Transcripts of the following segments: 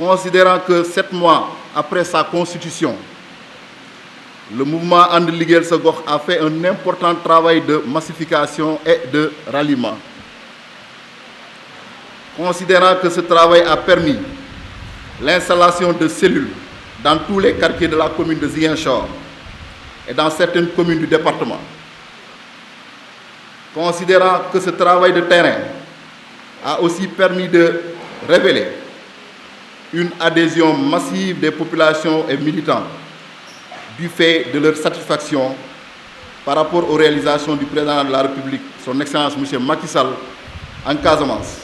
Considérant que 7 mois après sa constitution, le mouvement And Liggéeyal Sa Gox a fait un important travail de massification et de ralliement. Considérant que ce travail a permis l'installation de cellules dans tous les quartiers de la commune de Ziguinchor et dans certaines communes du département. Considérant que ce travail de terrain a aussi permis de révéler une adhésion massive des populations et militants du fait de leur satisfaction par rapport aux réalisations du président de la République, son Excellence M. Macky Sall, en Casamance,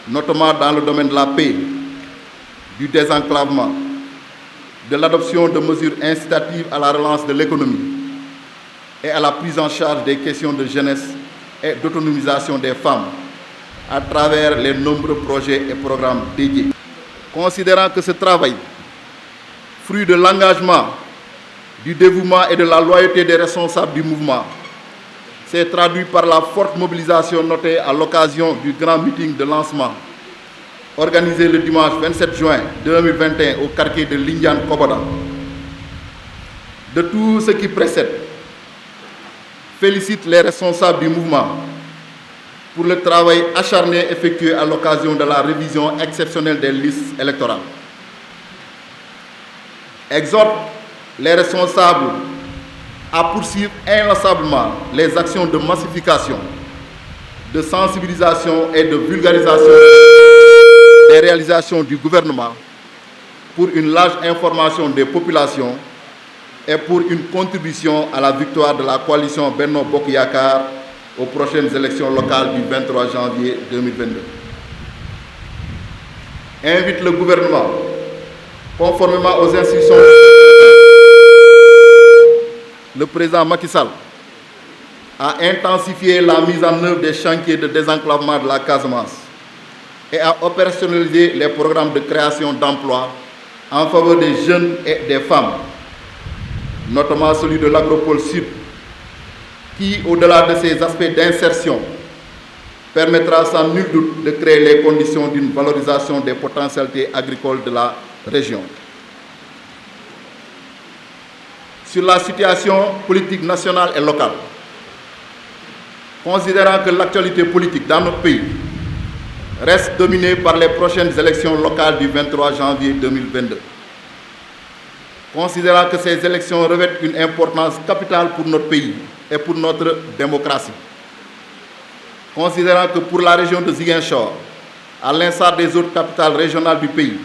notamment dans le domaine de la paix, du désenclavement, de l'adoption de mesures incitatives à la relance de l'économie et à la prise en charge des questions de jeunesse et d'autonomisation des femmes à travers les nombreux projets et programmes dédiés. Considérant que ce travail, fruit de l'engagement, du dévouement et de la loyauté des responsables du mouvement, s'est traduit par la forte mobilisation notée à l'occasion du grand meeting de lancement organisé le dimanche 27 juin 2021 au quartier de Lindiane Koboda. De tout ce qui précède, félicite les responsables du mouvement pour le travail acharné effectué à l'occasion de la révision exceptionnelle des listes électorales. Exhorte les responsables à poursuivre inlassablement les actions de massification, de sensibilisation et de vulgarisation des réalisations du gouvernement pour une large information des populations et pour une contribution à la victoire de la coalition Benno Bokk Yakaar aux prochaines élections locales du 23 janvier 2022. Invite le gouvernement, conformément aux instructions le président Macky Sall, à intensifier la mise en œuvre des chantiers de désenclavement de la Casamance et à opérationnaliser les programmes de création d'emplois en faveur des jeunes et des femmes, notamment celui de l'Agropole Sud, qui, au-delà de ces aspects d'insertion, permettra sans nul doute de créer les conditions d'une valorisation des potentialités agricoles de la région. Sur la situation politique nationale et locale, considérant que l'actualité politique dans notre pays reste dominée par les prochaines élections locales du 23 janvier 2022, considérant que ces élections revêtent une importance capitale pour notre pays et pour notre démocratie, considérant que pour la région de Ziguinchor, à l'instar des autres capitales régionales du pays,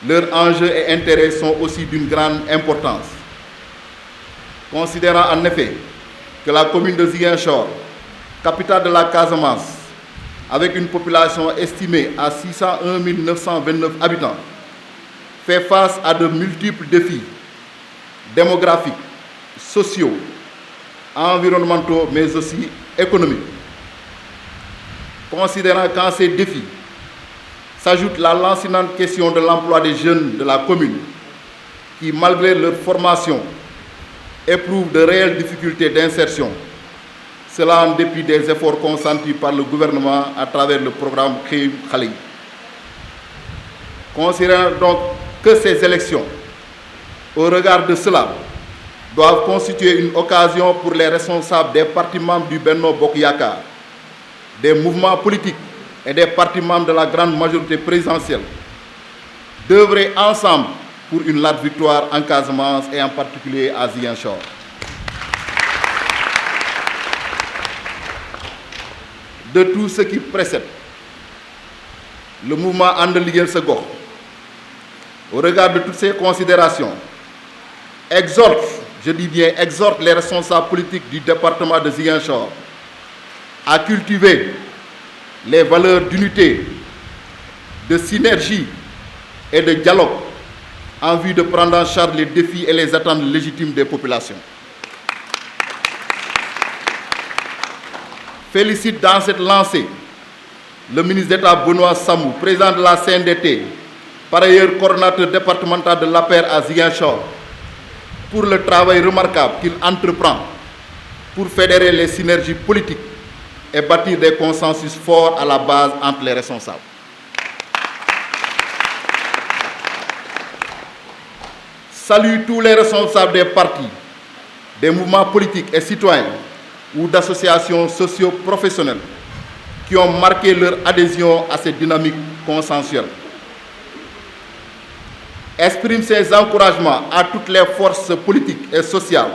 leurs enjeux et intérêts sont aussi d'une grande importance, considérant en effet que la commune de Ziguinchor, capitale de la Casamance, avec une population estimée à 601 929 habitants, fait face à de multiples défis démographiques, sociaux, environnementaux, mais aussi économiques. Considérant qu'à ces défis s'ajoute la lancinante question de l'emploi des jeunes de la commune, qui, malgré leur formation, éprouvent de réelles difficultés d'insertion, cela en dépit des efforts consentis par le gouvernement à travers le programme Xëyum Xale Yi. Considérant donc que ces élections, au regard de cela, doivent constituer une occasion pour les responsables des partis membres du Benno Bokk Yakaar, des mouvements politiques et des partis membres de la grande majorité présidentielle d'œuvrer ensemble pour une large victoire en Casamance et en particulier à Ziguinchor. De tout ce qui précède, le mouvement And Liggéeyal Sa Gox, au regard de toutes ces considérations, exhorte, je dis bien exhorte les responsables politiques du département de Ziguinchor à cultiver les valeurs d'unité, de synergie et de dialogue en vue de prendre en charge les défis et les attentes légitimes des populations. Félicite dans cette lancée le ministre d'État Benoît Sambou, président de la CNDT, par ailleurs coordonnateur départemental de l'APR à Ziguinchor, pour le travail remarquable qu'il entreprend pour fédérer les synergies politiques et bâtir des consensus forts à la base entre les responsables. salue tous les responsables des partis, des mouvements politiques et citoyens ou d'associations socio-professionnelles qui ont marqué leur adhésion à cette dynamique consensuelle. Exprime ses encouragements à toutes les forces politiques et sociales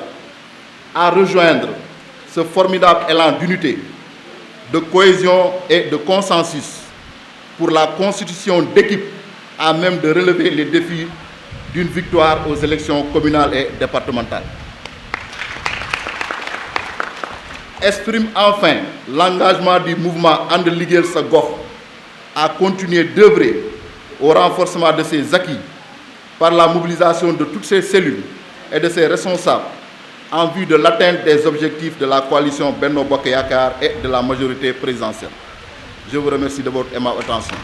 à rejoindre ce formidable élan d'unité, de cohésion et de consensus pour la constitution d'équipes à même de relever les défis d'une victoire aux élections communales et départementales. Exprime enfin l'engagement du mouvement And Liggéeyal Sa Gox à continuer d'œuvrer au renforcement de ses acquis par la mobilisation de toutes ses cellules et de ses responsables en vue de l'atteinte des objectifs de la coalition Benno Bokk Yakaar et de la majorité présidentielle. Je vous remercie de votre aimable attention.